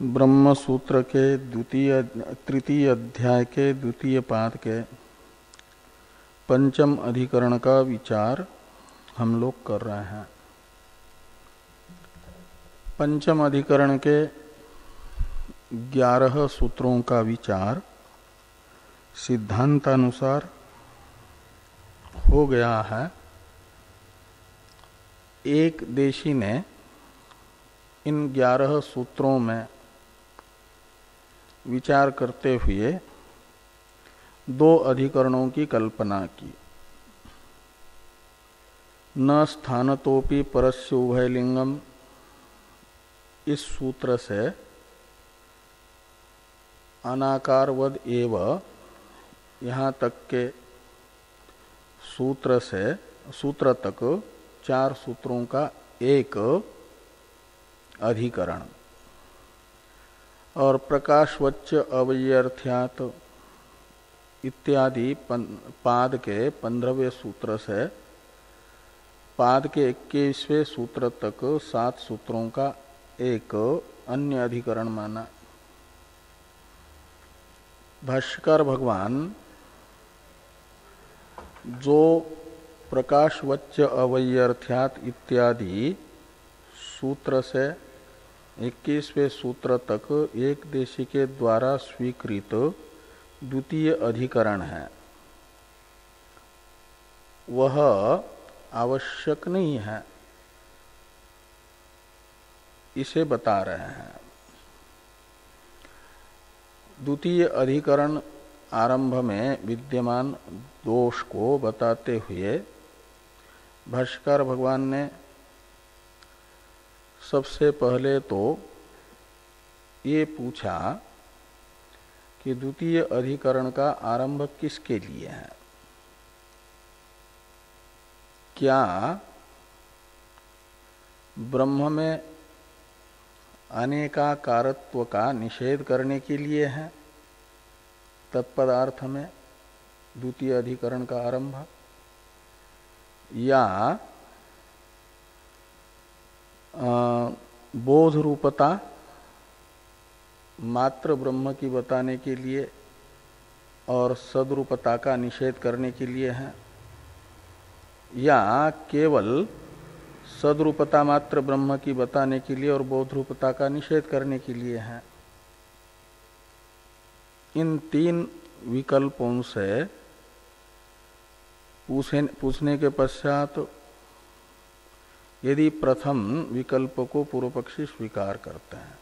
ब्रह्म सूत्र के तृतीय अध्याय के द्वितीय पाद के पंचम अधिकरण का विचार हम लोग कर रहे हैं। पंचम अधिकरण के 11 सूत्रों का विचार सिद्धांतानुसार हो गया है। एक देशी ने इन 11 सूत्रों में विचार करते हुए 2 अधिकरणों की कल्पना की। न स्थानतोपि परस्य उभयलिंगम, इस सूत्र से अनाकारवद एव यहाँ तक के सूत्र तक 4 सूत्रों का एक अधिकरण और प्रकाशवच्च अवयर्थ्यात् इत्यादि पाद के 15वें सूत्र से पाद के 21वें सूत्र तक 7 सूत्रों का एक अन्य अधिकरण माना। भाष्यकार भगवान जो प्रकाशवच्च अवयर्थ्यात् इत्यादि सूत्र से 21वें सूत्र तक एक देशी के द्वारा स्वीकृत द्वितीय अधिकरण है, वह आवश्यक नहीं है, इसे बता रहे हैं। द्वितीय अधिकरण आरंभ में विद्यमान दोष को बताते हुए भाष्यकार भगवान ने सबसे पहले तो ये पूछा कि द्वितीय अधिकरण का आरंभ किसके लिए है। क्या ब्रह्म में अनेकाकारत्व का निषेध करने के लिए है? तत्पदार्थ में द्वितीय अधिकरण का आरंभ, या बोध रूपता मात्र ब्रह्म की बताने के लिए और सद्रूपता का निषेध करने के लिए है, या केवल सद्रूपता मात्र ब्रह्म की बताने के लिए और बोध रूपता का निषेध करने के लिए है। इन 3 विकल्पों से पूछने के पश्चात यदि प्रथम विकल्प को पूर्व पक्षी स्वीकार करते हैं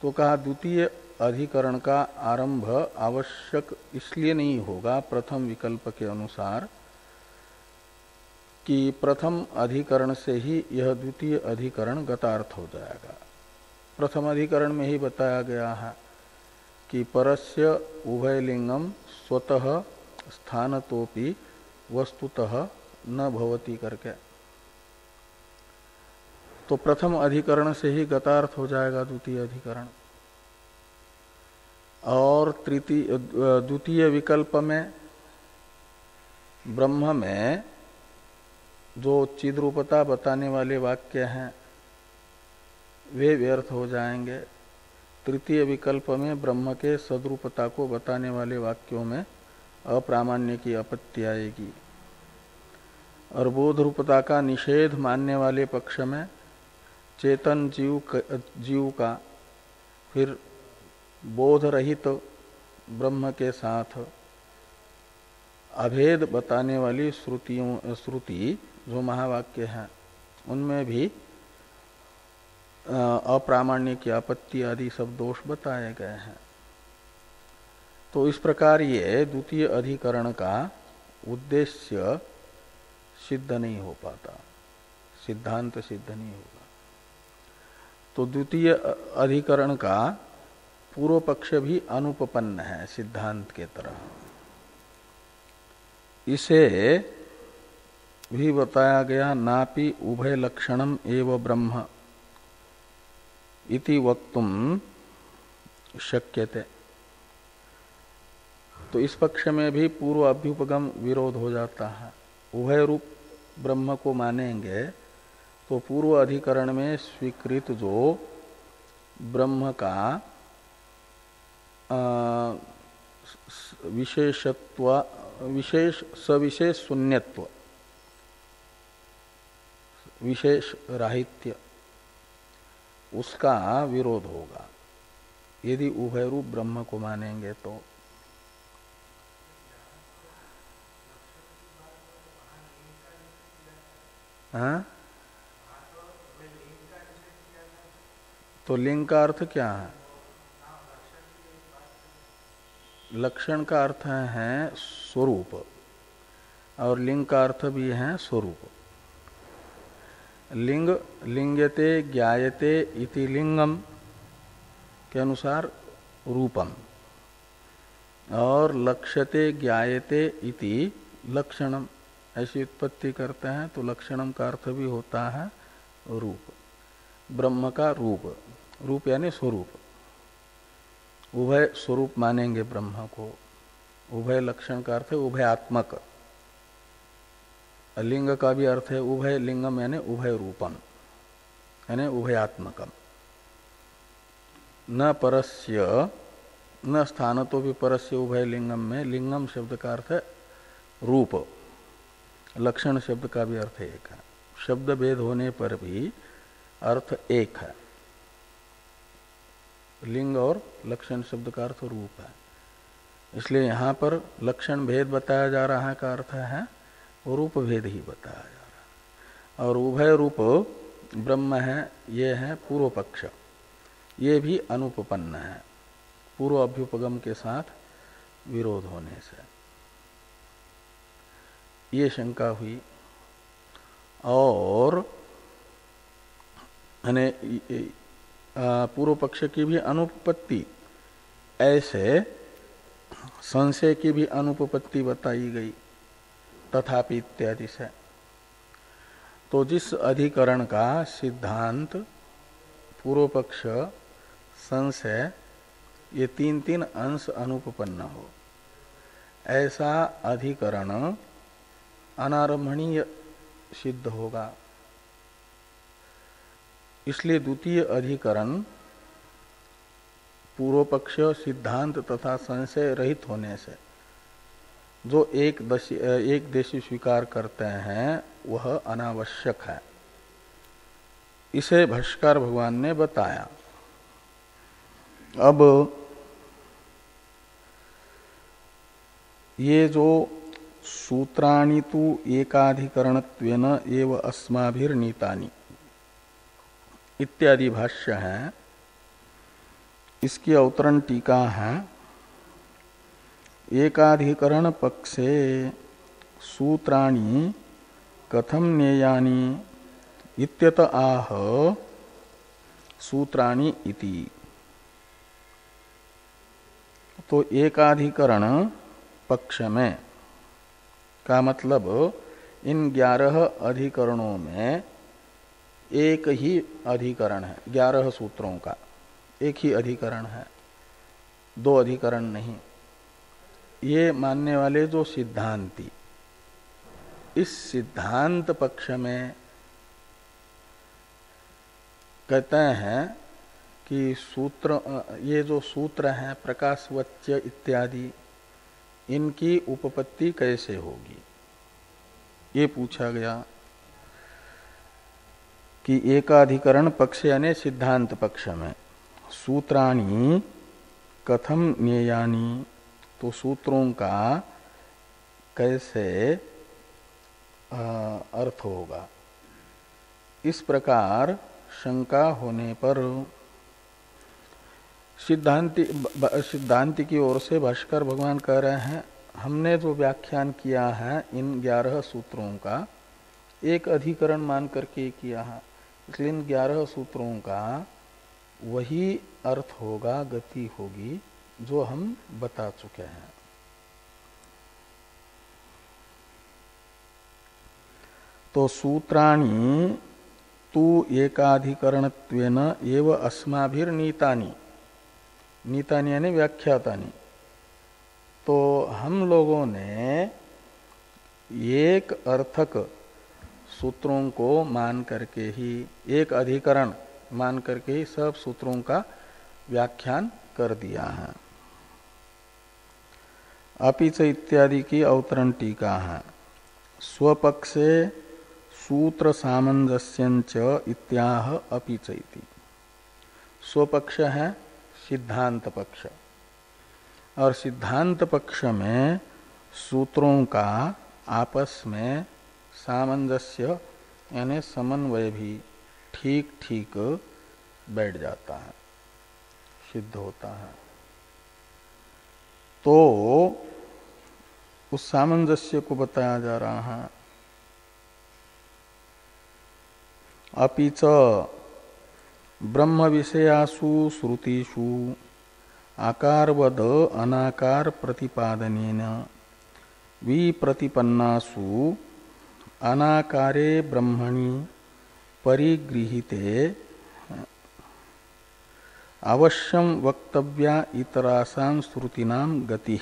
तो कहा द्वितीय अधिकरण का आरंभ आवश्यक इसलिए नहीं होगा प्रथम विकल्प के अनुसार कि प्रथम अधिकरण से ही यह द्वितीय अधिकरण गतार्थ हो जाएगा। प्रथम अधिकरण में ही बताया गया है कि परस्य उभयलिंगम स्वतः स्थानतोपि वस्तुतः न भवति करके, तो प्रथम अधिकरण से ही गतार्थ हो जाएगा द्वितीय अधिकरण। और द्वितीय विकल्प में ब्रह्म में जो चिद्रूपता बताने वाले वाक्य हैं वे व्यर्थ हो जाएंगे। तृतीय विकल्प में ब्रह्म के सद्रूपता को बताने वाले वाक्यों में अप्रामाण्य की आपत्ति आएगी। और बोध रूपता का निषेध मानने वाले पक्ष में चेतन जीव का फिर बोध रहित ब्रह्म के साथ अभेद बताने वाली श्रुति जो महावाक्य है उनमें भी अप्रामाण्य की आपत्ति आदि सब दोष बताए गए हैं। तो इस प्रकार ये द्वितीय अधिकरण का उद्देश्य सिद्ध नहीं हो पाता, सिद्धांत सिद्ध नहीं होगा। तो द्वितीय अधिकरण का पूर्व पक्ष भी अनुपपन्न है सिद्धांत के तरह। इसे भी बताया गया नापि उभय लक्षणम एव ब्रह्म इति वक्तुम शक्यते। तो इस पक्ष में भी पूर्व अभ्युपगम विरोध हो जाता है। उभय रूप ब्रह्म को मानेंगे तो पूर्व अधिकरण में स्वीकृत जो ब्रह्म का विशेषत्व, विशेष सविशेष शून्यत्व, विशेष राहित्य, उसका विरोध होगा यदि उभय रूप ब्रह्म को मानेंगे तो। हाँ, तो लिंग का अर्थ क्या है? लक्षण का अर्थ है स्वरूप और लिंग का अर्थ भी है स्वरूप। लिंग लिंगते ज्ञायते इति लिंगम के अनुसार रूपम और लक्ष्यते ज्ञायते इति लक्षणम, ऐसी उत्पत्ति करते हैं तो लक्षणम का अर्थ भी होता है रूप। ब्रह्म का रूप, रूप यानी स्वरूप, उभय स्वरूप मानेंगे ब्रह्म को। उभय लक्षण का अर्थ है उभयात्मक, लिंग का भी अर्थ है उभय लिंगम यानी उभय रूपम यानी उभयात्मकम। न परस्य न स्थान तो भी परस्य उभय लिंगम में लिंगम शब्द का अर्थ है रूप, लक्षण शब्द का भी अर्थ एक है। शब्द भेद होने पर भी अर्थ एक है। लिंग और लक्षण शब्द का अर्थ रूप है, इसलिए यहाँ पर लक्षण भेद बताया जा रहा है का अर्थ है रूप भेद ही बताया जा रहा है। और उभय रूप ब्रह्म है, ये है पूर्व पक्ष, ये भी अनुपपन्न है पूर्व अभ्युपगम के साथ विरोध होने से, ये शंका हुई। और पूर्व पक्ष की भी अनुपपत्ति, ऐसे संशय की भी अनुपपत्ति बताई गई तथापि इत्यादि से। तो जिस अधिकरण का सिद्धांत पूर्व पक्ष संशय ये तीन तीन अंश अनुपपन्न हो, ऐसा अधिकरण अनारंभणीय सिद्ध होगा। इसलिए द्वितीय अधिकरण पूर्व पक्ष सिद्धांत तथा संशय रहित होने से जो एक देशी स्वीकार करते हैं वह अनावश्यक है। इसे भाष्यकार भगवान ने बताया। अब ये जो सूत्राणि तु एकाधिकरणत्वेन एव अस्माभिर्नीतानि इत्यादि भाष्य है, इसकी अवतरण टीका है। एकाधिकरण पक्षे सूत्राणि कथम ज्ञेयानि इत्यत आह सूत्राणि इति। तो एकाधिकरण पक्ष में का मतलब इन 11 अधिकरणों में एक ही अधिकरण है, 11 सूत्रों का एक ही अधिकरण है, 2 अधिकरण नहीं। ये मानने वाले जो सिद्धांती, इस सिद्धांत पक्ष में कहते हैं कि सूत्र, ये जो सूत्र हैं प्रकाशवच्य इत्यादि, इनकी उपपत्ति कैसे होगी, ये पूछा गया कि एकाधिकरण पक्ष यानी सिद्धांत पक्ष में सूत्राणि कथम ज्ञेयानि, तो सूत्रों का कैसे अर्थ होगा। इस प्रकार शंका होने पर सिद्धांति की ओर से भाष्कर भगवान कह रहे हैं, हमने जो व्याख्यान किया है इन 11 सूत्रों का एक अधिकरण मान करके किया है, इसलिए इन 11 सूत्रों का वही अर्थ होगा, गति होगी जो हम बता चुके हैं। तो सूत्राणि तु एकाधिकरणत्वेन एव अस्माभिर्नीतानि, नीतानि यानी व्याख्यातानि, तो हम लोगों ने एक अर्थक सूत्रों को मान करके ही, एक अधिकरण मान करके ही सब सूत्रों का व्याख्यान कर दिया है। अपिच इत्यादि की अवतरण टीका है। स्वपक्षे सूत्र सामंजस्यंच इत्याह अपिच इति। स्वपक्ष है सिद्धांत पक्ष, और सिद्धांत पक्ष में सूत्रों का आपस में सामंजस्य यानी समन्वय भी ठीक ठीक बैठ जाता है, सिद्ध होता है। तो उस सामंजस्य को बताया जा रहा है। अपिच ब्रह्म विषयासु श्रुतिषु आकारवद अनाकार प्रतिपादनेन विप्रतिपन्नासु अनाकारे ब्रह्मणि परिगृहीते अवश्यम वक्तव्या इतरासां श्रुतीनां गति।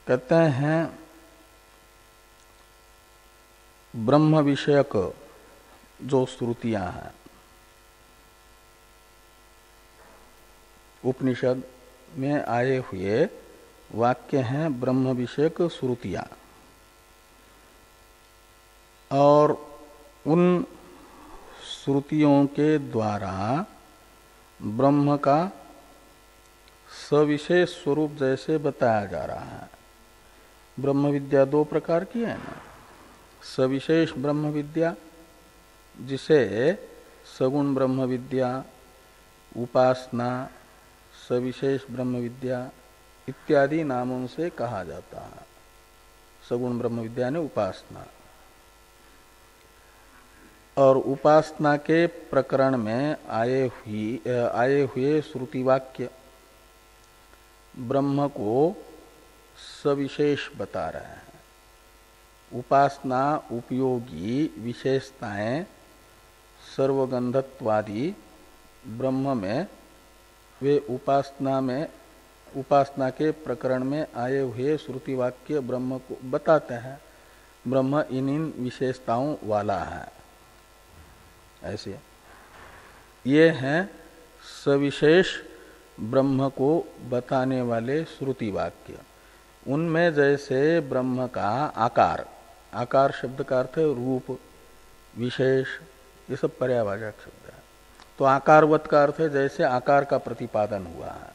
कहते हैं ब्रह्म विषयक जो श्रुतियां हैं, उपनिषद में आए हुए वाक्य हैं ब्रह्म विषयक श्रुतियां, और उन श्रुतियों के द्वारा ब्रह्म का सविशेष स्वरूप जैसे बताया जा रहा है। ब्रह्म विद्या दो प्रकार की है ना, सविशेष ब्रह्म विद्या जिसे सगुण ब्रह्म विद्या, उपासना, सविशेष ब्रह्म विद्या इत्यादि नामों से कहा जाता है। सगुण ब्रह्म विद्या ने उपासना, और उपासना के प्रकरण में आए हुए श्रुति वाक्य ब्रह्म को सविशेष बता रहे हैं। उपासना उपयोगी विशेषताएं सर्वगंधत्वादि ब्रह्म में, वे उपासना के प्रकरण में आए हुए श्रुति वाक्य ब्रह्म को बताते हैं। ब्रह्म इन विशेषताओं वाला है। ऐसे ये हैं सविशेष ब्रह्म को बताने वाले श्रुति वाक्य। उनमें जैसे ब्रह्म का आकार, आकार शब्द का अर्थ है रूप, विशेष, ये सब पर्यायवाचक शब्द है। तो आकारवत का अर्थ है जैसे आकार का प्रतिपादन हुआ है।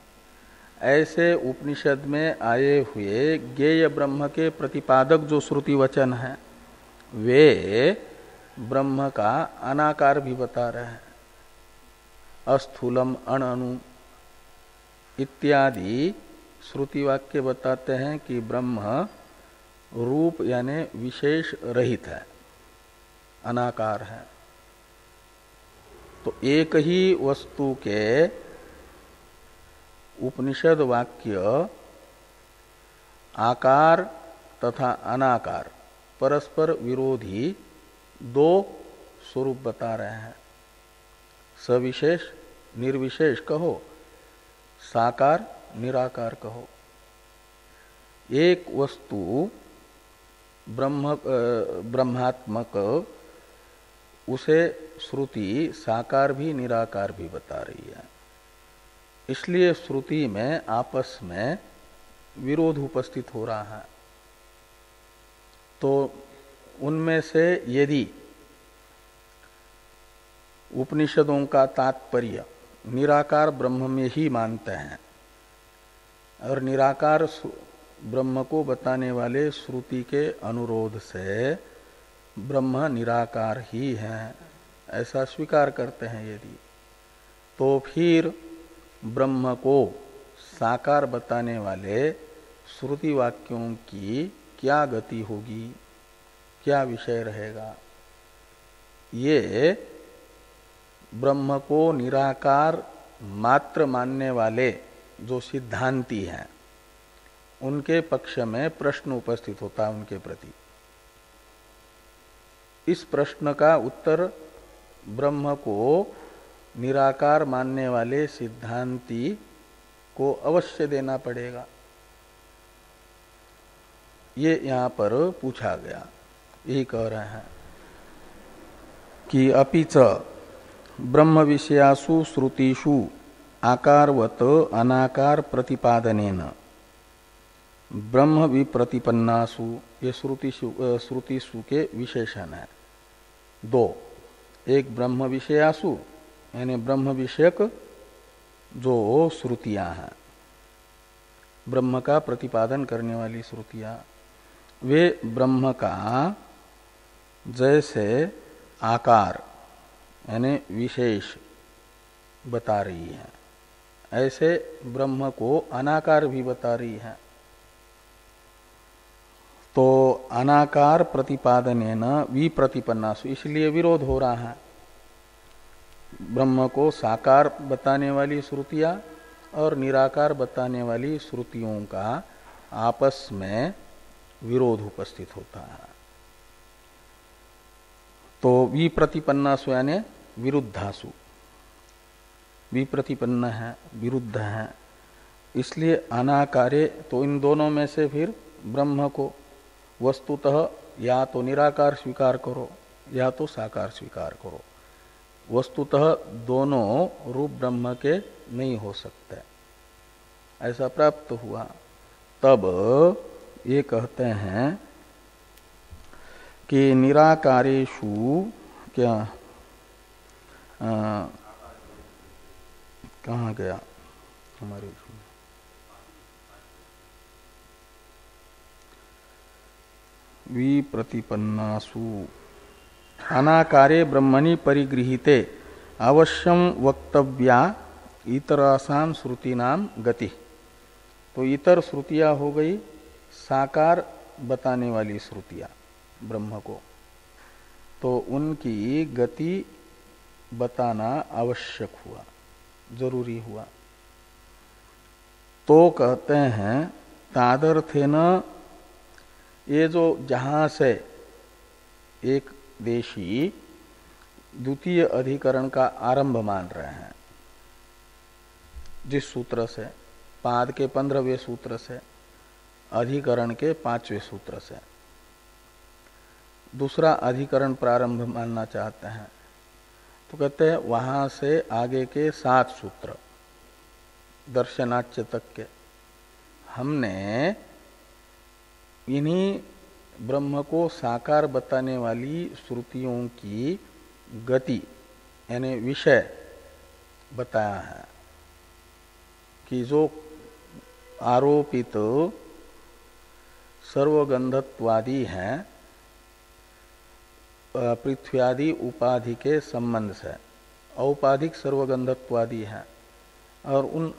ऐसे उपनिषद में आए हुए ज्ञेय ब्रह्म के प्रतिपादक जो श्रुति वचन है, वे ब्रह्म का अनाकार भी बता रहे हैं। अस्थूलम अणअणु इत्यादि श्रुति वाक्य बताते हैं कि ब्रह्म रूप यानी विशेष रहित है, अनाकार है। तो एक ही वस्तु के उपनिषद वाक्य आकार तथा अनाकार परस्पर विरोधी दो स्वरूप बता रहे हैं। सविशेष निर्विशेष कहो, साकार निराकार कहो। एक वस्तु ब्रह्मात्मक, उसे श्रुति साकार भी निराकार भी बता रही है। इसलिए श्रुति में आपस में विरोध उपस्थित हो रहा है। तो उनमें से यदि उपनिषदों का तात्पर्य निराकार ब्रह्म में ही मानते हैं और निराकार ब्रह्म को बताने वाले श्रुति के अनुरोध से ब्रह्म निराकार ही है, ऐसा स्वीकार करते हैं यदि, तो फिर ब्रह्म को साकार बताने वाले श्रुति वाक्यों की क्या गति होगी, क्या विषय रहेगा। ये ब्रह्म को निराकार मात्र मानने वाले जो सिद्धांती हैं, उनके पक्ष में प्रश्न उपस्थित होता है उनके प्रति। इस प्रश्न का उत्तर ब्रह्म को निराकार मानने वाले सिद्धांती को अवश्य देना पड़ेगा। ये यहां पर पूछा गया, यही कह रहे हैं कि अपि च ब्रह्म विषयासु श्रुतिषु आकारवत अनाकार प्रतिपादनेन ब्रह्म विप्रतिपन्नासु, ये श्रुतिषु के विशेषण है दो। एक ब्रह्म विषयासु यानी ब्रह्म विषयक जो श्रुतियां हैं, ब्रह्म का प्रतिपादन करने वाली श्रुतियां, वे ब्रह्म का जैसे आकार यानी विशेष बता रही है, ऐसे ब्रह्म को अनाकार भी बता रही है। तो अनाकार प्रतिपादनेन विप्रतिपन्नासु, इसलिए विरोध हो रहा है। ब्रह्म को साकार बताने वाली श्रुतियां और निराकार बताने वाली श्रुतियों का आपस में विरोध उपस्थित होता है। तो विप्रतिपन्नासु यानी विरुद्धासु, विप्रतिपन्न है, विरुद्ध है, इसलिए अनाकारे, तो इन दोनों में से फिर ब्रह्म को वस्तुतः या तो निराकार स्वीकार करो या तो साकार स्वीकार करो। वस्तुतः दोनों रूप ब्रह्म के नहीं हो सकते, ऐसा प्राप्त हुआ। तब ये कहते हैं कि निराकारेषु क्या कहाँ गया हमारे विप्रतिपन्नासु अनाकारे ब्रह्मणि परिगृहीते अवश्यम वक्तव्या इतरासाम श्रुतिनाम गति। तो इतर श्रुतियां हो गई साकार बताने वाली श्रुतियां ब्रह्म को, तो उनकी गति बताना आवश्यक हुआ, जरूरी हुआ। तो कहते हैं तादर्थेन, ये जो जहां से एक देशी द्वितीय अधिकरण का आरंभ मान रहे हैं, जिस सूत्र से, पाद के 15वें सूत्र से, अधिकरण के 5वें सूत्र से दूसरा अधिकरण प्रारंभ मानना चाहते हैं, तो कहते हैं वहां से आगे के 7 सूत्र दर्शनाच्य तक के हमने इन्हीं ब्रह्म को साकार बताने वाली श्रुतियों की गति यानी विषय बताया है कि जो आरोपित सर्वगंधत्वादि हैं पृथ्व्यादि उपाधि के संबंध से, औपाधिक सर्वगंधत्वादि है, और उन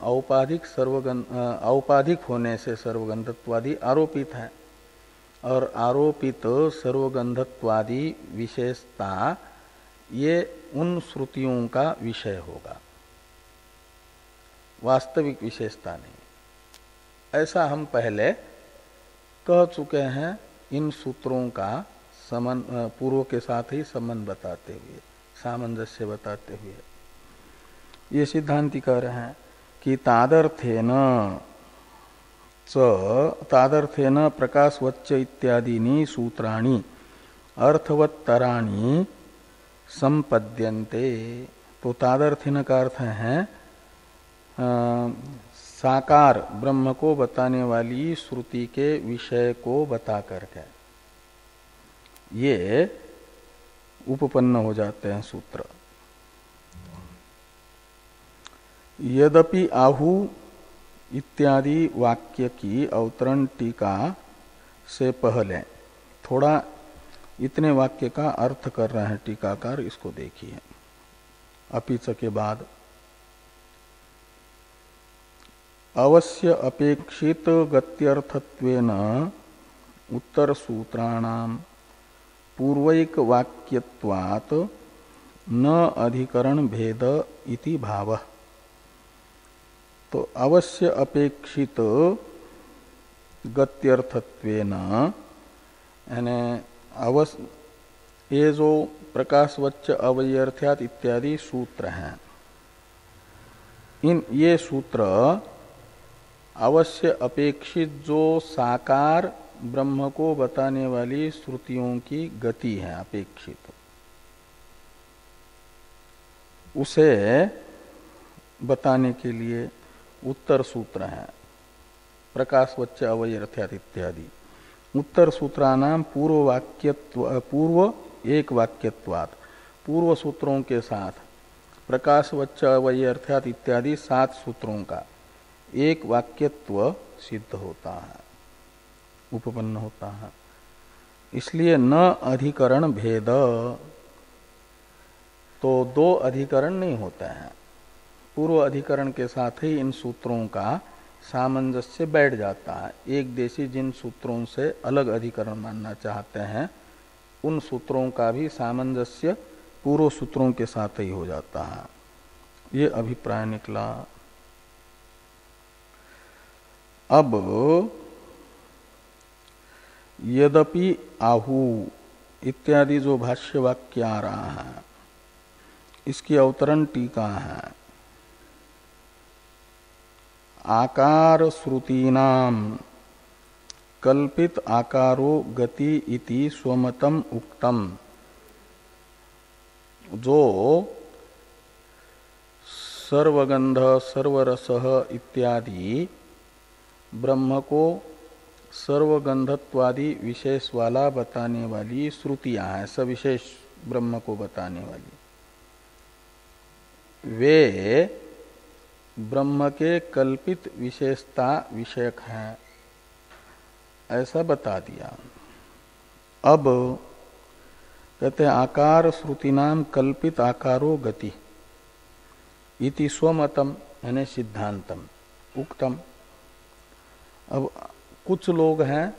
औपाधिक होने से सर्वगंधत्वादि आरोपित है, और आरोपित सर्वगंधत्वादि विशेषता ये उन श्रुतियों का विषय होगा, वास्तविक विशेषता नहीं। ऐसा हम पहले कह चुके हैं इन सूत्रों का पूर्व के साथ ही संबंध बताते हुए, सामंजस्य बताते हुए। ये सिद्धांति कह रहे हैं कि तादर्थेन प्रकाशवच्च इत्यादीनि सूत्राणि अर्थवत्तराणि संपद्यन्ते। तो तादर्थेन का अर्थ है साकार ब्रह्म को बताने वाली श्रुति के विषय को बता करके ये उपपन्न हो जाते हैं सूत्र। यद्यपि आहु इत्यादि वाक्य की अवतरण टीका से पहले थोड़ा इतने वाक्य का अर्थ कर रहे हैं टीकाकार, इसको देखिए। अपिच के बाद अवश्य अपेक्षित गत्यर्थत्वेन उत्तर सूत्राणाम पूर्वैक वाक्यत्वात् न अधिकरण भेद इति भावः। तो अवश्य अपेक्षित गत्यर्थत्वेन यानी ये जो प्रकाशवच्च अवयर्थ्यात् इत्यादि सूत्र हैं, ये सूत्र अवश्य अपेक्षित जो साकार ब्रह्म को बताने वाली श्रुतियों की गति है, अपेक्षित उसे बताने के लिए उत्तर सूत्र है, प्रकाशवच्च अवैर्थ्यात् इत्यादि। उत्तर सूत्रानाम पूर्व एक वाक्यत्वात्, पूर्व सूत्रों के साथ प्रकाशवच्च अवैर्थ्यात् इत्यादि 7 सूत्रों का एक वाक्यत्व सिद्ध होता है, उपपन्न होता है। इसलिए न अधिकरण भेद, तो 2 अधिकरण नहीं होते हैं। पूर्व अधिकरण के साथ ही इन सूत्रों का सामंजस्य बैठ जाता है। एक देशी जिन सूत्रों से अलग अधिकरण मानना चाहते हैं उन सूत्रों का भी सामंजस्य पूर्व सूत्रों के साथ ही हो जाता है। ये अभिप्राय निकला। अब यद्यपि आहु इत्यादि जो भाष्य वाक्य आ रहा है, इसकी अवतरण टीका है। आकार श्रुतीनाम कल्पित आकारो गति इति स्वमतम उक्तम। जो सर्वगंध सर्वरस इत्यादि ब्रह्म को सर्वगंधत्वादि विशेष वाला बताने वाली श्रुतियां हैं, सविशेष ब्रह्म को बताने वाली, वे ब्रह्म के कल्पित विशेषता विषयक हैं, ऐसा बता दिया। अब कहते हैं आकार श्रुतिनाम कल्पित आकारो गति इति स्वमतम यानी सिद्धांतम उक्तम। अब कुछ लोग हैं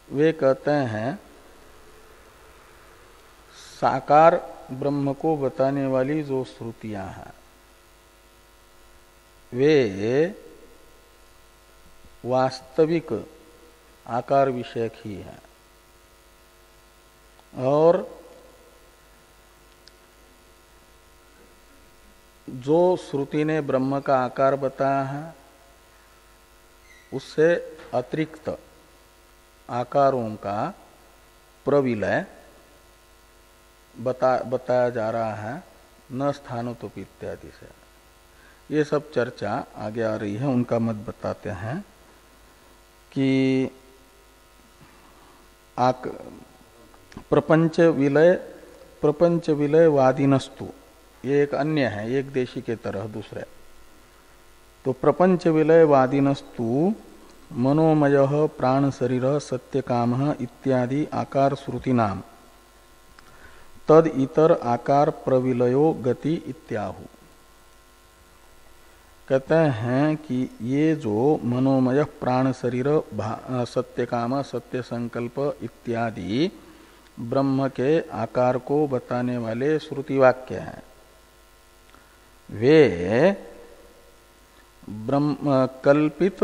वे कहते हैं साकार ब्रह्म को बताने वाली जो श्रुतियां हैं वे वास्तविक आकार विषयक ही हैं, और जो श्रुति ने ब्रह्म का आकार बताया है उससे अतिरिक्त आकारों का प्रविलय बताया जा रहा है, न स्थानोत्प इत्यादि से। ये सब चर्चा आगे आ रही है। उनका मत बताते हैं कि प्रपंच विलय वादिनस्तु, ये एक अन्य है, एक देशी के तरह दूसरे। तो प्रपंच विलय वादिनस्तु मनोमय प्राण शरीर सत्य काम इत्यादि आकार श्रुति नाम तद इतर आकार प्रविलयो गति इत्याहु। कहते हैं कि ये जो मनोमय प्राण शरीर सत्य काम सत्य संकल्प इत्यादि ब्रह्म के आकार को बताने वाले श्रुति वाक्य हैं, वे ब्रह्म कल्पित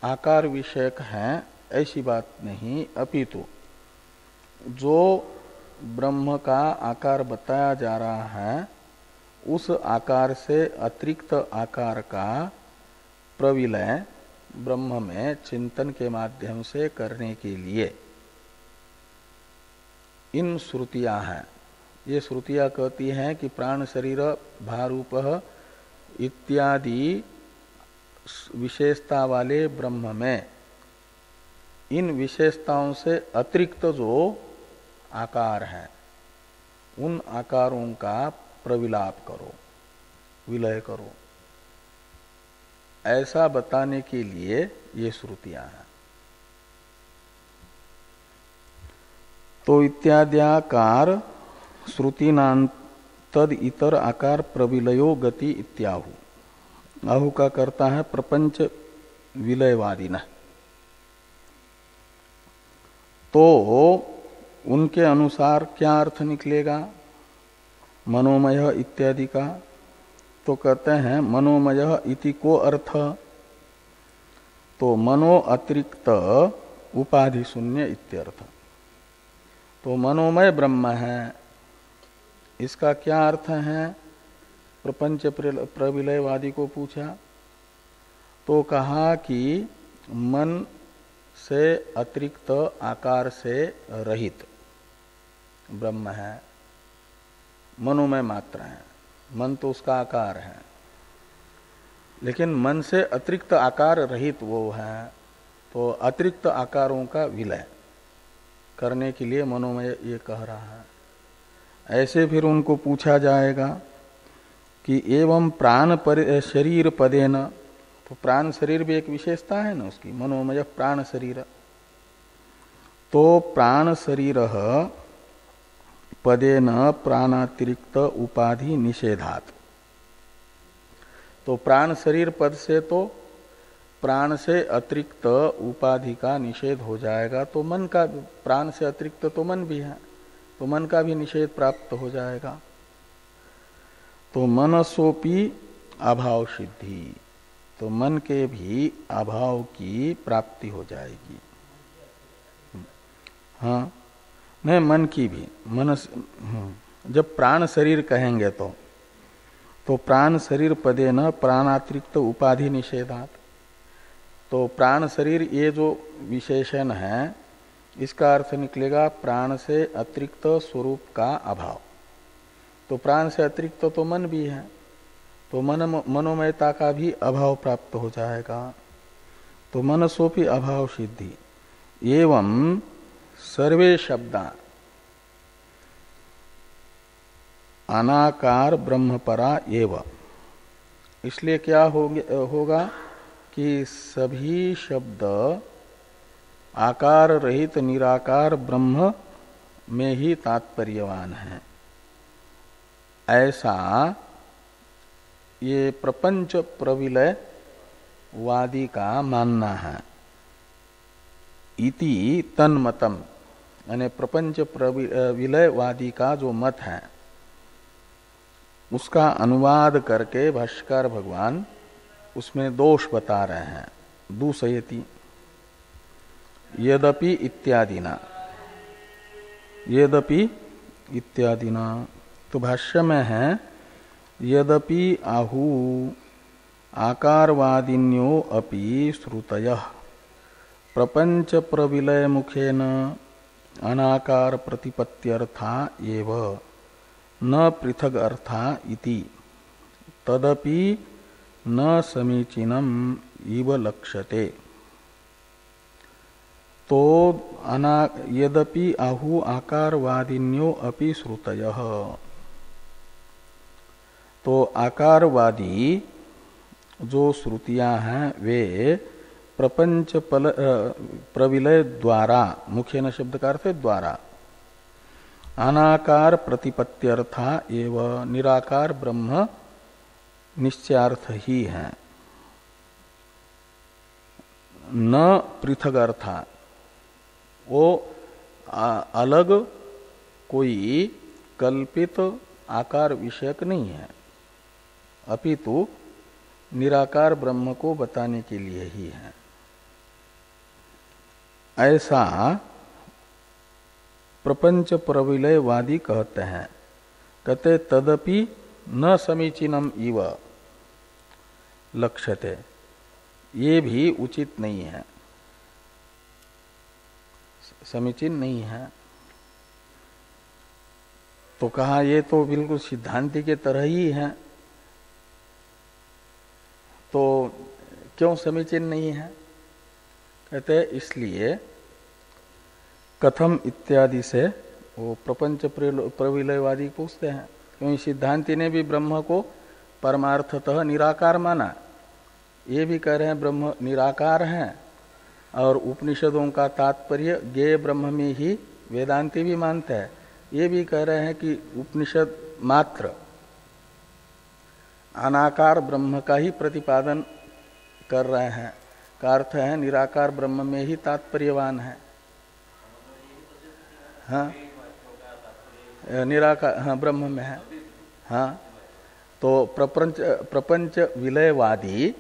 आकार विषयक हैं ऐसी बात नहीं, अपितु जो ब्रह्म का आकार बताया जा रहा है उस आकार से अतिरिक्त आकार का प्रविलय ब्रह्म में चिंतन के माध्यम से करने के लिए इन श्रुतियां हैं। ये श्रुतियां कहती हैं कि प्राण शरीर भारूप इत्यादि विशेषता वाले ब्रह्म में इन विशेषताओं से अतिरिक्त जो आकार हैं उन आकारों का प्रविलाप करो, विलय करो, ऐसा बताने के लिए ये श्रुतियां हैं। तो इत्याद्याकार श्रुतिनां तद इतर आकार प्रविलयो गति इत्याहु। आहु का करता है प्रपंच विलयवादिन। तो उनके अनुसार क्या अर्थ निकलेगा मनोमय इत्यादि का? तो कहते हैं मनोमय इति को अर्थ, तो मनो अतिरिक्त उपाधि शून्य इत्यर्थ। तो मनोमय ब्रह्म है, इसका क्या अर्थ है? प्रपंच प्रविलयवादी को पूछा तो कहा कि मन से अतिरिक्त आकार से रहित ब्रह्म है। मनोमय मात्र है, मन तो उसका आकार है, लेकिन मन से अतिरिक्त आकार रहित वो है, तो अतिरिक्त आकारों का विलय करने के लिए मनोमय ये कह रहा है। ऐसे फिर उनको पूछा जाएगा कि एवं प्राण शरीर पदेन, तो प्राण शरीर भी एक विशेषता है ना उसकी, मनोमय प्राण शरीर, तो प्राण शरीर पदेन प्राणातिरिक्त उपाधि निषेधात, तो प्राण शरीर पद से तो प्राण से अतिरिक्त उपाधि का निषेध हो जाएगा, तो मन का, प्राण से अतिरिक्त तो मन भी है, तो मन का भी निषेध प्राप्त हो जाएगा। तो मनसोपि अभाव सिद्धि, तो मन के भी अभाव की प्राप्ति हो जाएगी। हाँ, नहीं, मन की भी, मन जब प्राण शरीर कहेंगे तो प्राण शरीर पदे न प्राणातिरिक्त उपाधि निषेधात, तो प्राण शरीर ये जो विशेषण है इसका अर्थ निकलेगा प्राण से अतिरिक्त स्वरूप का अभाव। तो प्राण से अतिरिक्त तो मन भी है, तो मनोमयता का भी अभाव प्राप्त हो जाएगा। तो मनसोपि अभाव सिद्धि एवं सर्वे शब्दा अनाकार ब्रह्मपरा एव, इसलिए क्या होगा कि सभी शब्द आकार रहित निराकार ब्रह्म में ही तात्पर्यवान है, ऐसा ये प्रपंच प्रविलय वादी का मानना है। इति तन्मतम, यानी प्रपंच विलयवादी का जो मत है उसका अनुवाद करके भाष्यकार भगवान उसमें दोष बता रहे हैं। दूषयति यदपि इत्यादिना, यदपि इत्यादिना, तो भाष्य में है यदपि आहु आकारवादिन्यो अपि श्रुतयः प्रपंच प्रविलय मुखेन अनाकार प्रतिपत्त्यर्था एव न पृथग अर्था इति तदपि न समीचीनम इव लक्ष्यते। तो यदपि आहु आकारवादिन्यो अपि श्रुतयः, तो आकारवादी जो श्रुतियां हैं वे प्रपंच प्रविलय द्वारा, मुख्य न शब्द का अर्थ है द्वारा, अनाकार प्रतिपत्त्यर्था एवं निराकार ब्रह्म निश्चयार्थ ही है, न पृथग अर्था, वो अलग कोई कल्पित आकार विषयक नहीं है, अपितु निराकार ब्रह्म को बताने के लिए ही है। ऐसा प्रपंच प्रविलयवादी कहते हैं। कहते तदपि न समीचीनम इव लक्ष्यते, ये भी उचित नहीं है, समीचीन नहीं है। तो कहा ये तो बिल्कुल सिद्धांति के तरह ही है, तो क्यों समीचीन नहीं है? कहते इसलिए कथम इत्यादि से वो प्रपंच प्रविलयवादी पूछते हैं, क्योंकि सिद्धांति ने भी ब्रह्म को परमार्थतः निराकार माना, ये भी कह रहे हैं ब्रह्म निराकार है, और उपनिषदों का तात्पर्य ज्ञेय ब्रह्म में ही वेदांती भी मानते हैं, ये भी कह रहे हैं कि उपनिषद मात्र अनाकार ब्रह्म का ही प्रतिपादन कर रहे हैं, का अर्थ है निराकार ब्रह्म में ही तात्पर्यवान है। हाँ, निराकार, हाँ, ब्रह्म में है। हाँ, तो प्रपंच विलयवादी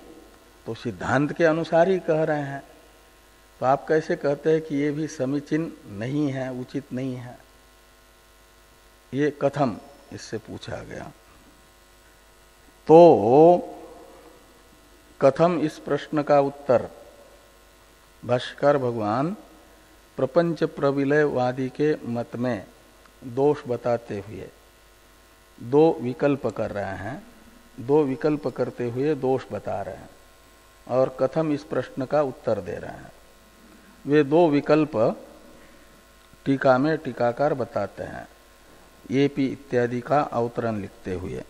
तो सिद्धांत के अनुसार ही कह रहे हैं, तो आप कैसे कहते हैं कि ये भी समीचीन नहीं है, उचित नहीं है? ये कथम, इससे पूछा गया। तो कथम इस प्रश्न का उत्तर भाष्यकार भगवान प्रपंच प्रविलयवादी के मत में दोष बताते हुए दो विकल्प कर रहे हैं, दो विकल्प करते हुए दोष बता रहे हैं और कथम इस प्रश्न का उत्तर दे रहे हैं। वे दो विकल्प टीका में टीकाकार बताते हैं, ये पी इत्यादि का अवतरण लिखते हुए।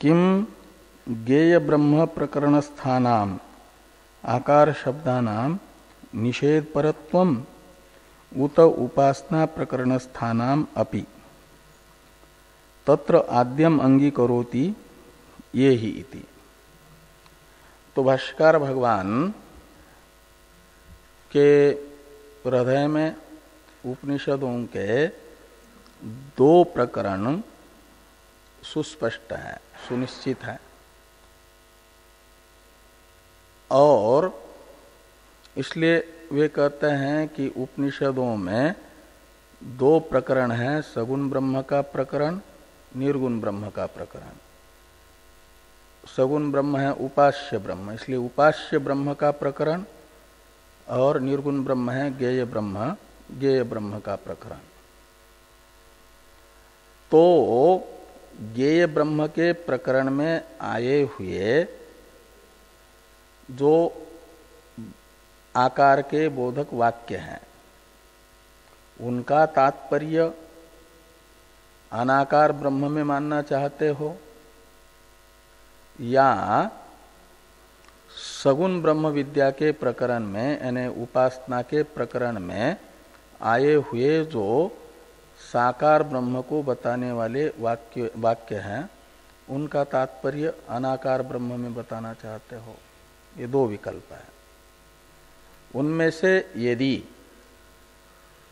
किम ज्ञेय ब्रह्म प्रकरण स्थानाम आकार शब्दानाम निषेध परत्वम उत उपासना प्रकरण स्थानाम अपि तत्र आद्यम अंगीकरोति ये ही इति। तो भाष्यकार भगवान के हृदय में उपनिषदों के दो प्रकरण सुस्पष्ट है, सुनिश्चित है, और इसलिए वे कहते हैं कि उपनिषदों में दो प्रकरण हैं, सगुण ब्रह्म का प्रकरण, निर्गुण ब्रह्म का प्रकरण। सगुण ब्रह्म है उपास्य ब्रह्म, इसलिए उपास्य ब्रह्म का प्रकरण, और निर्गुण ब्रह्म है ज्ञेय ब्रह्म का प्रकरण। तो ज्ञेय ब्रह्म के प्रकरण में आए हुए जो आकार के बोधक वाक्य हैं उनका तात्पर्य अनाकार ब्रह्म में मानना चाहते हो या सगुण ब्रह्म विद्या के प्रकरण में यानी उपासना के प्रकरण में आए हुए जो साकार ब्रह्म को बताने वाले वाक्य हैं उनका तात्पर्य अनाकार ब्रह्म में बताना चाहते हो। ये दो विकल्प है। उनमें से यदि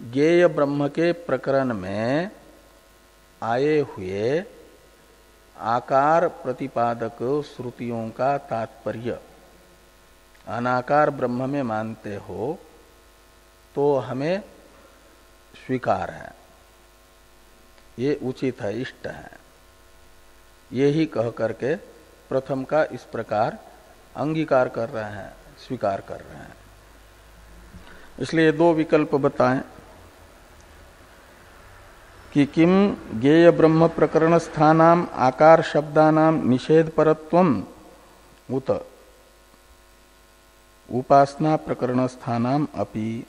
ज्ञेय ब्रह्म के प्रकरण में आए हुए आकार प्रतिपादक श्रुतियों का तात्पर्य अनाकार ब्रह्म में मानते हो तो हमें स्वीकार है, ये उचित है, इष्ट है। यही कह करके प्रथम का इस प्रकार अंगीकार कर रहे हैं, स्वीकार कर रहे हैं। इसलिए दो विकल्प बताएं कि किम ज्ञेय ब्रह्म प्रकरण स्थानाम आकार शब्दानाम निषेध परत्वम उत उपासना प्रकरण स्थानाम अपि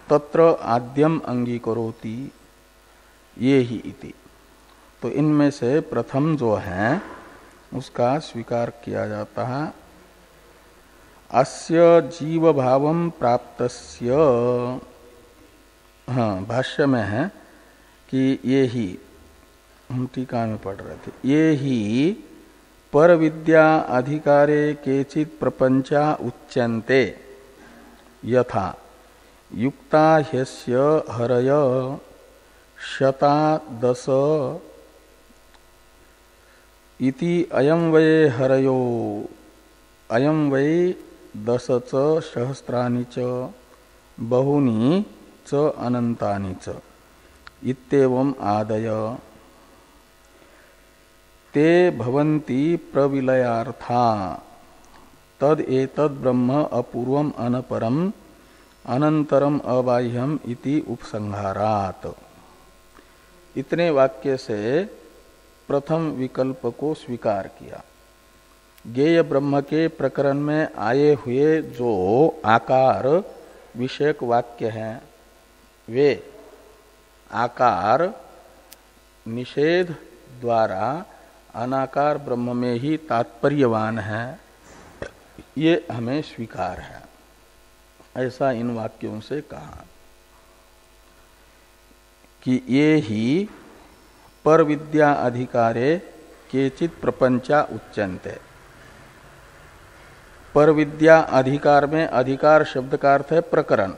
तत्र आद्यम अंगीकरोति ये ही इति। तो इनमें से प्रथम जो है उसका स्वीकार किया जाता है। अस्य जीव भावम प्राप्तस्य, हाँ भाष्य में है कि ये ही, हम टीका में पढ़ रहे थे, ये ही पर विद्या अधिकारे केचित प्रपंचा उच्यन्ते यथा युक्ता ह्यस्य हरय शता दश इति अयं वै हरयो अयं वै दश च सहस्राणि च बहुनी च अनंतानि च इत्येवम् आदय ते भवन्ति प्रविलयार्था तद एतद् ब्रह्म अपूर्वम अनपरम अनंतरम अबाह्यम इति उपसंहारात्। इतने वाक्य से प्रथम विकल्प को स्वीकार किया। ज्ञेय ब्रह्म के प्रकरण में आए हुए जो आकार विषयक वाक्य हैं वे आकार निषेध द्वारा अनाकार ब्रह्म में ही तात्पर्यवान है, ये हमें स्वीकार है। ऐसा इन वाक्यों से कहा कि ये ही पर विद्या अधिकारे केचित प्रपंचा उच्यन्ते। पर विद्या अधिकार में अधिकार शब्द का अर्थ है प्रकरण।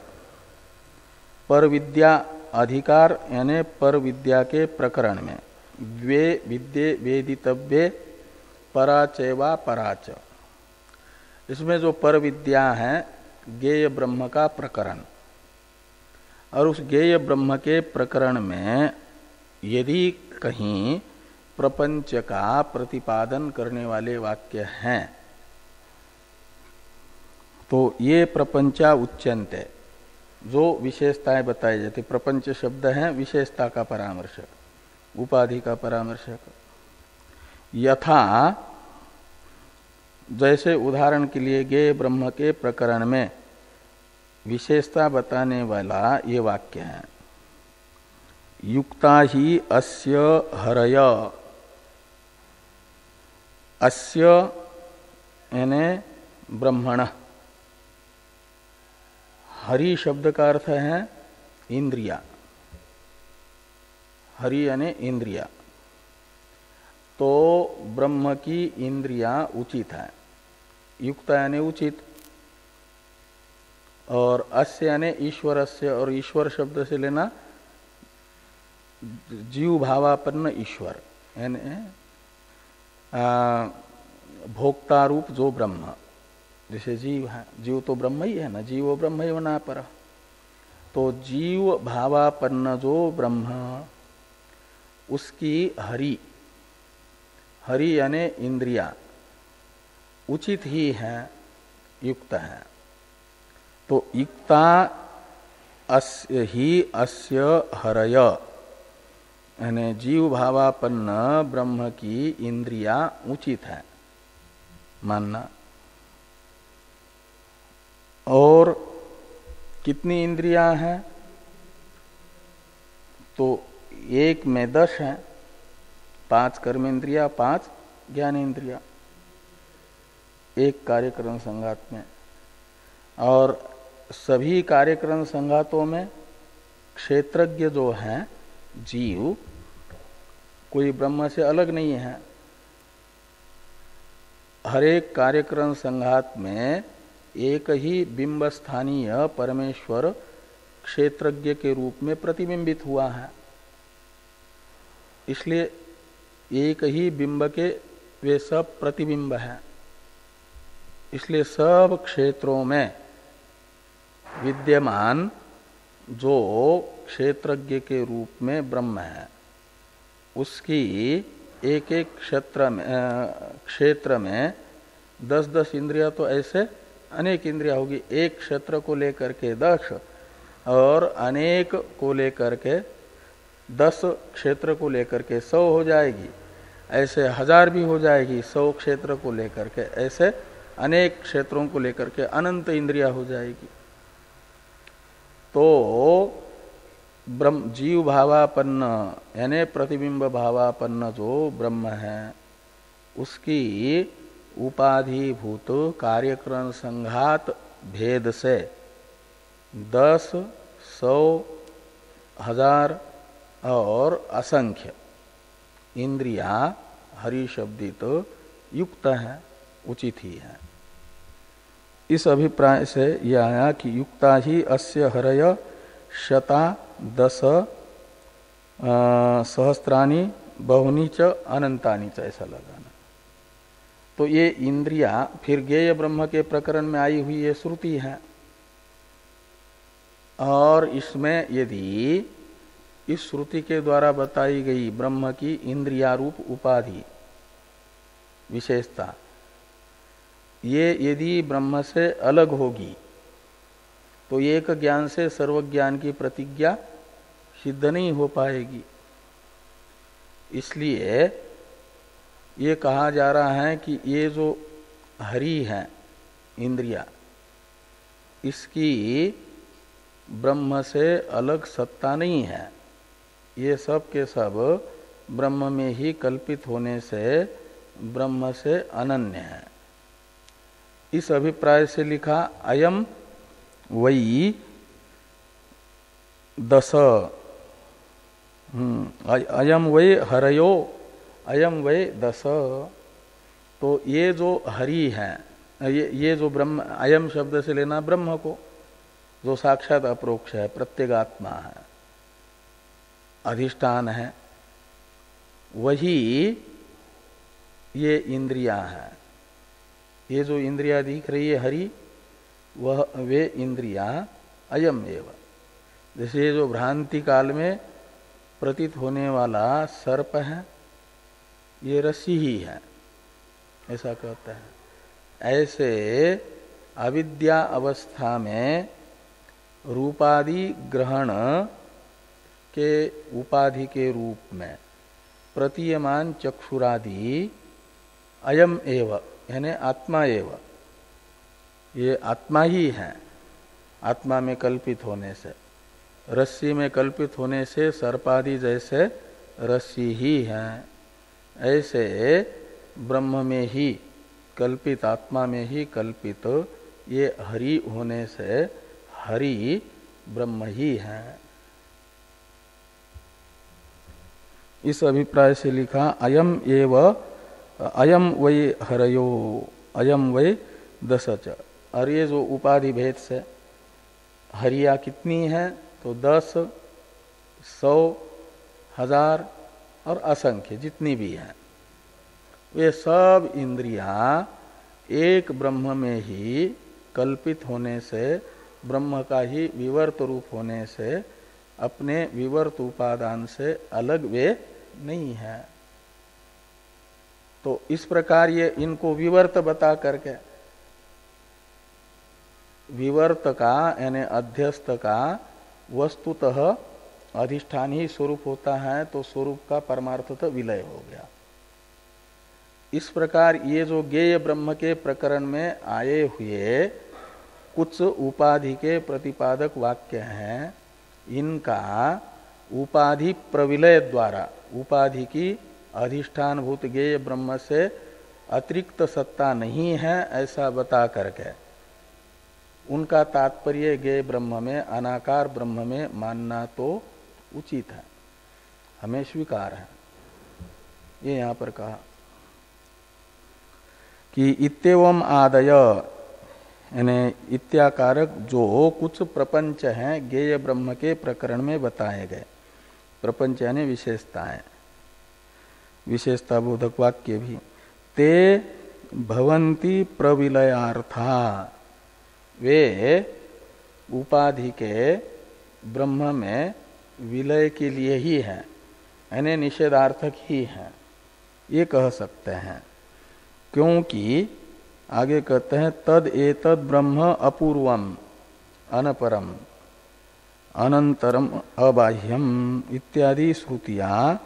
पर विद्या अधिकार यानी पर विद्या के प्रकरण में द्वे विद्ये वेदितव्ये पराचैवा पराच, इसमें जो पर विद्या है ज्ञेय ब्रह्म का प्रकरण, और उस ज्ञेय ब्रह्म के प्रकरण में यदि कहीं प्रपंच का प्रतिपादन करने वाले वाक्य हैं तो ये प्रपंचा उच्यन्ते, जो विशेषताएं बताई जाती। प्रपंच शब्द है विशेषता का परामर्श, उपाधि का परामर्शक। यथा जैसे उदाहरण के लिए ज्ञेय ब्रह्म के प्रकरण में विशेषता बताने वाला ये वाक्य है, युक्ता ही अस्य हरय। अस्य यानी ब्रह्मण, हरि शब्द का अर्थ है इंद्रिया, हरि यानी इंद्रिया। तो ब्रह्म की इंद्रिया उचित है, युक्त यानी उचित, और अस्य यानी ईश्वरस्य, और ईश्वर शब्द से लेना जीव भावापन्न ईश्वर यानी भोक्ता रूप जो ब्रह्म, जैसे जीव है, जीव तो ब्रह्म ही है ना, जीवो ब्रह्म ही वना पर। तो जीव भावापन्न जो ब्रह्म, उसकी हरि, हरि यानी इंद्रिया उचित ही है, युक्त है। तो युक्ता अस्य ही अस्य हरय यानी जीव भावापन्न ब्रह्म की इंद्रिया उचित है मानना। और कितनी इंद्रियां हैं? तो एक में 10 है, 5 कर्मेंद्रिया, 5 ज्ञानेन्द्रिया, एक कार्यक्रम संघात में। और सभी कार्यक्रम संघातों में क्षेत्रज्ञ जो है जीव, कोई ब्रह्म से अलग नहीं है। हर एक कार्यक्रम संघात में एक ही बिंब स्थानीय परमेश्वर क्षेत्रज्ञ के रूप में प्रतिबिंबित हुआ है। इसलिए एक ही बिंब के वे सब प्रतिबिंब हैं। इसलिए सब क्षेत्रों में विद्यमान जो क्षेत्रज्ञ के रूप में ब्रह्म है, उसकी एक एक क्षेत्र में 10-10 इंद्रिया, तो ऐसे अनेक इंद्रिया होगी। एक क्षेत्र को लेकर के 10 और अनेक को लेकर के 10 क्षेत्र को लेकर के 100 हो जाएगी। ऐसे 1000 भी हो जाएगी 100 क्षेत्र को लेकर के, ऐसे अनेक क्षेत्रों को लेकर के अनंत इंद्रिया हो जाएगी। तो ब्रह्म जीव भावापन्न यानी प्रतिबिंब भावापन्न जो ब्रह्म है, उसकी उपाधिभूत कार्यक्रम संघात भेद से 10, 100, 1000 और असंख्य इंद्रिया हरि शब्दित युक्त है, उचित ही है। इस अभिप्राय से यह आया कि युक्ता ही अस्य हरय शता 10 सहस्त्राणि बहुनी च अनंतानि च, ऐसा लगाना। तो ये इंद्रिया फिर ज्ञेय ब्रह्म के प्रकरण में आई हुई ये श्रुति है। और इसमें यदि इस श्रुति के द्वारा बताई गई ब्रह्म की इंद्रियारूप उपाधि विशेषता, ये यदि ब्रह्म से अलग होगी तो एक ज्ञान से सर्वज्ञान की प्रतिज्ञा सिद्ध नहीं हो पाएगी। इसलिए ये कहा जा रहा है कि ये जो हरि है इंद्रिया, इसकी ब्रह्म से अलग सत्ता नहीं है। ये सब के सब ब्रह्म में ही कल्पित होने से ब्रह्म से अनन्य है। इस अभिप्राय से लिखा अयम वही 10, अयम वै हरयो, अयम वै 10। तो ये जो हरि है, ये जो ब्रह्म, अयम शब्द से लेना ब्रह्म को, जो साक्षात अप्रोक्ष है, प्रत्यगात्मा है, अधिष्ठान है, वही ये इंद्रिया है। ये जो इंद्रिया दिख रही है हरि, वह वे इंद्रिया अयम एव। जैसे ये जो भ्रांति काल में प्रतीत होने वाला सर्प है, ये रस्सी ही है, ऐसा कहता है। ऐसे अविद्या अवस्था में रूपादि ग्रहण के उपाधि के रूप में प्रतीयमान चक्षुरादि अयम एव यानी आत्मा एव, ये आत्मा ही है। आत्मा में कल्पित होने से, रस्सी में कल्पित होने से सर्पादि जैसे रस्सी ही है, ऐसे ब्रह्म में ही कल्पित, आत्मा में ही कल्पित ये हरि होने से हरि ब्रह्म ही है। इस अभिप्राय से लिखा अयम एव अयम वै हरयो अयम वै दशच। और ये जो उपाधि भेद से हरिया कितनी है तो 10, 100, 1000 और असंख्य जितनी भी हैं, वे सब इंद्रियां एक ब्रह्म में ही कल्पित होने से, ब्रह्म का ही विवर्त रूप होने से, अपने विवर्त उपादान से अलग वे नहीं है। तो इस प्रकार ये इनको विवर्त बता करके, विवर्त का यानी अध्यस्त का वस्तुतः अधिष्ठान ही स्वरूप होता है, तो स्वरूप का परमार्थतः विलय हो गया। इस प्रकार ये जो ज्ञेय ब्रह्म के प्रकरण में आए हुए कुछ उपाधि के प्रतिपादक वाक्य हैं, इनका उपाधि प्रविलय द्वारा, उपाधि की अधिष्ठान भूत ज्ञेय ब्रह्म से अतिरिक्त सत्ता नहीं है ऐसा बता करके उनका तात्पर्य ज्ञेय ब्रह्म में, अनाकार ब्रह्म में मानना तो उचित है, हमें स्वीकार है। ये यहां पर कहा कि इत्येवम आदय यानी इत्याकारक जो कुछ प्रपंच हैं ज्ञेय ब्रह्म के प्रकरण में बताए गए, प्रपंच यानी विशेषताएं, विशेषता बोधक वाक्य भी, ते भवंती प्रविलयार्था, वे उपाधि के ब्रह्म में विलय के लिए ही हैं, यानी निषेधार्थक ही हैं, ये कह सकते हैं। क्योंकि आगे कहते हैं तद एतद ब्रह्म अपूर्वम अनपरम अनंतरम अबाह्यम इत्यादि श्रुतियां,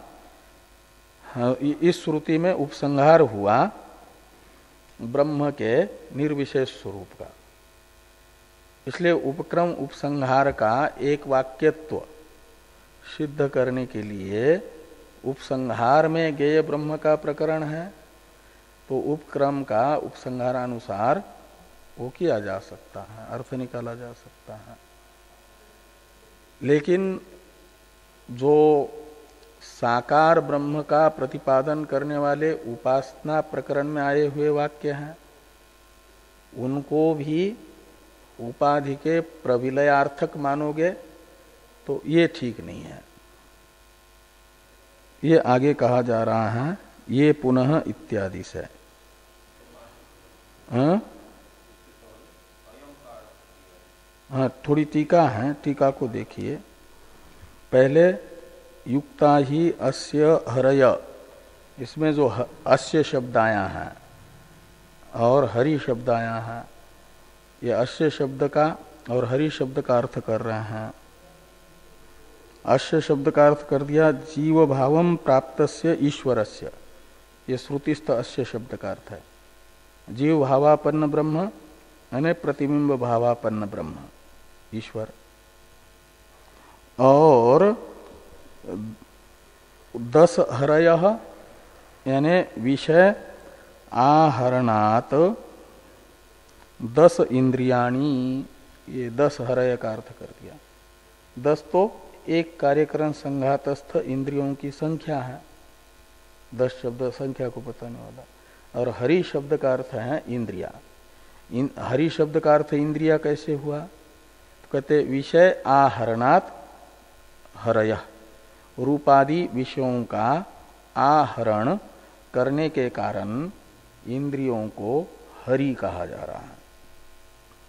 इस श्रुति में उपसंहार हुआ ब्रह्म के निर्विशेष स्वरूप का। इसलिए उपक्रम उपसंहार का एक वाक्यत्व सिद्ध करने के लिए उपसंहार में ज्ञेय ब्रह्म का प्रकरण है, तो उपक्रम का उपसंहारानुसार वो किया जा सकता है, अर्थ निकाला जा सकता है। लेकिन जो साकार ब्रह्म का प्रतिपादन करने वाले उपासना प्रकरण में आए हुए वाक्य हैं, उनको भी उपाधि के प्रविलयार्थक मानोगे तो ये ठीक नहीं है। ये आगे कहा जा रहा है, ये पुनः इत्यादि से। हाँ, थोड़ी टीका है, टीका को देखिए। पहले युक्ता ही अस्य हरय, इसमें जो अस्य शब्द आया है और हरि शब्द आया है, ये अस्य शब्द का और हरि शब्द का अर्थ कर रहे हैं। अस्य शब्द का अर्थ कर दिया जीव भावम प्राप्तस्य ईश्वरस्य, ये श्रुतिस्थ अस्य शब्द का अर्थ है। जीव भावापन्न ब्रह्म यानी प्रतिबिंब भावापन्न ब्रह्म ईश्वर। और 10 हरयः यानी विषय आहरणात 10 इंद्रियाणी, ये 10 हरय का अर्थ कर दिया। 10 तो एक कार्यकरण संघातस्थ इंद्रियों की संख्या है, 10 शब्द संख्या को बताने वाला। और हरि शब्द का अर्थ है इंद्रिया। हरि शब्द का अर्थ इंद्रिया कैसे हुआ? तो कहते विषय आहरणात हरय, रूपादि विषयों का आहरण करने के कारण इंद्रियों को हरि कहा जा रहा है।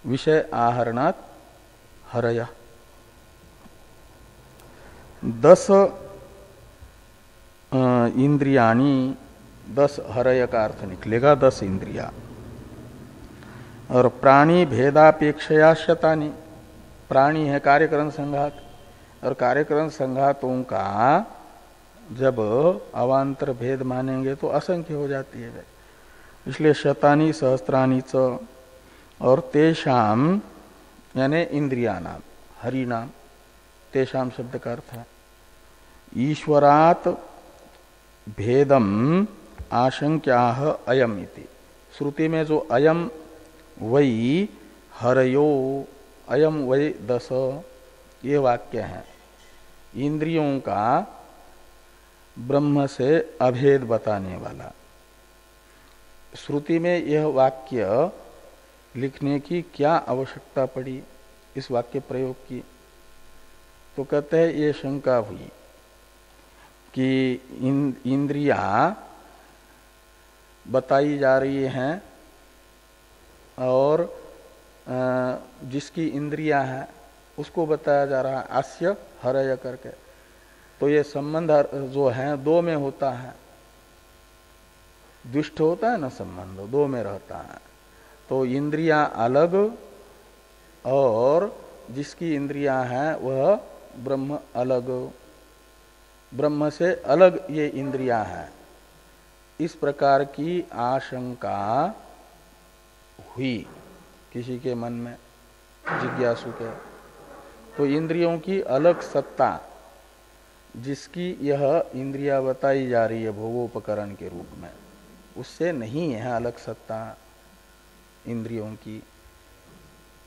विषय आहरणात हरय। 10 इंद्रियाणी, 10 हरय का अर्थ निकलेगा 10 इंद्रिया। और प्राणी भेदापेक्षया शतानि, प्राणी है कार्यकरण संघात, और कार्यकरण संघातों का जब अवान्तर भेद मानेंगे तो असंख्य हो जाती है। इसलिए शतानी सहस्त्रानी च, और तेषाम यानी इंद्रियानाम, हरि नाम, तेषाम शब्द का अर्थ है ईश्वरात भेदम आशंक्याह अयम इति। श्रुति में जो अयम वै हरयो, अयम वै दस, ये वाक्य है इंद्रियों का ब्रह्म से अभेद बताने वाला। श्रुति में यह वाक्य लिखने की क्या आवश्यकता पड़ी इस वाक्य प्रयोग की? तो कहते हैं ये शंका हुई कि इंद्रियां बताई जा रही हैं और जिसकी इंद्रियां हैं उसको बताया जा रहा है आस्य हरय करके। तो ये संबंध जो है दो में होता है, द्विष्ट होता है ना संबंध, दो में रहता है। तो इंद्रियां अलग और जिसकी इंद्रियां हैं वह ब्रह्म अलग, ब्रह्म से अलग ये इंद्रियां हैं, इस प्रकार की आशंका हुई किसी के मन में, जिज्ञासु के। तो इंद्रियों की अलग सत्ता, जिसकी यह इंद्रिया बताई जा रही है भोगोपकरण के रूप में, उससे नहीं है अलग सत्ता इंद्रियों की।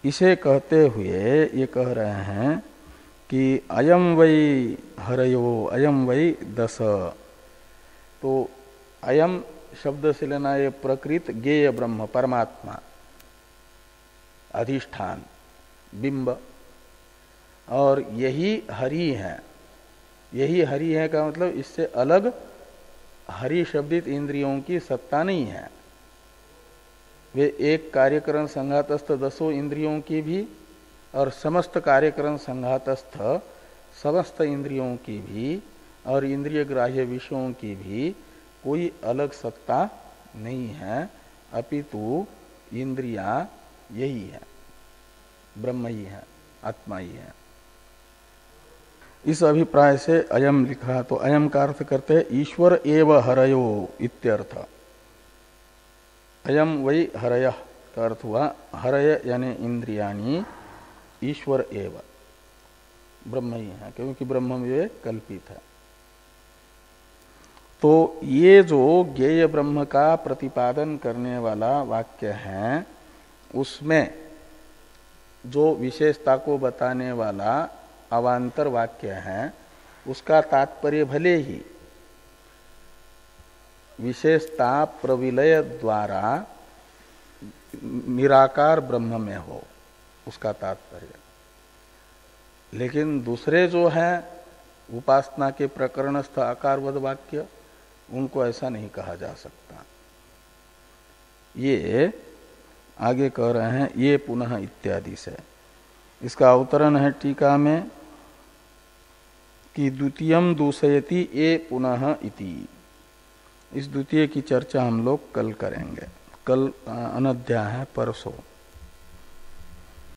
इसे कहते हुए ये कह रहे हैं कि अयम वै हरयो अयम वै दस। तो अयम शब्द से लेना ये प्रकृत ज्ञेय ब्रह्म परमात्मा, अधिष्ठान, बिंब, और यही हरि है। यही हरि है का मतलब इससे अलग हरि शब्दित इंद्रियों की सत्ता नहीं है। वे एक कार्यकरण संघातस्थ दसों इंद्रियों की भी और समस्त कार्यकरण संघातस्थ समस्त इंद्रियों की भी और इंद्रिय ग्राह्य विषयों की भी कोई अलग सत्ता नहीं है, अपितु इंद्रियां यही है, ब्रह्म ही है, आत्मा ही है। इस अभिप्राय से अयम लिखा। तो अयम का अर्थ करते हैं ईश्वर एव हरयो इत्यर्थ। अयम वै हरय का अर्थ हुआ हरय यानी इंद्रियाणी ईश्वर एव, ब्रह्म ही है, क्योंकि ब्रह्म में कल्पित है। तो ये जो ज्ञेय ब्रह्म का प्रतिपादन करने वाला वाक्य है, उसमें जो विशेषता को बताने वाला अवान्तर वाक्य है, उसका तात्पर्य भले ही विशेषता प्रविलय द्वारा निराकार ब्रह्म में हो, उसका तात्पर्य, लेकिन दूसरे जो है उपासना के प्रकरणस्थ आकारवद वाक्य, उनको ऐसा नहीं कहा जा सकता। ये आगे कह रहे हैं ये पुनः इत्यादि से। इसका अवतरण है टीका में कि द्वितीयम दूषयति ये पुनः इति। इस द्वितीय की चर्चा हम लोग कल करेंगे। कल अनध्याय है, परसों।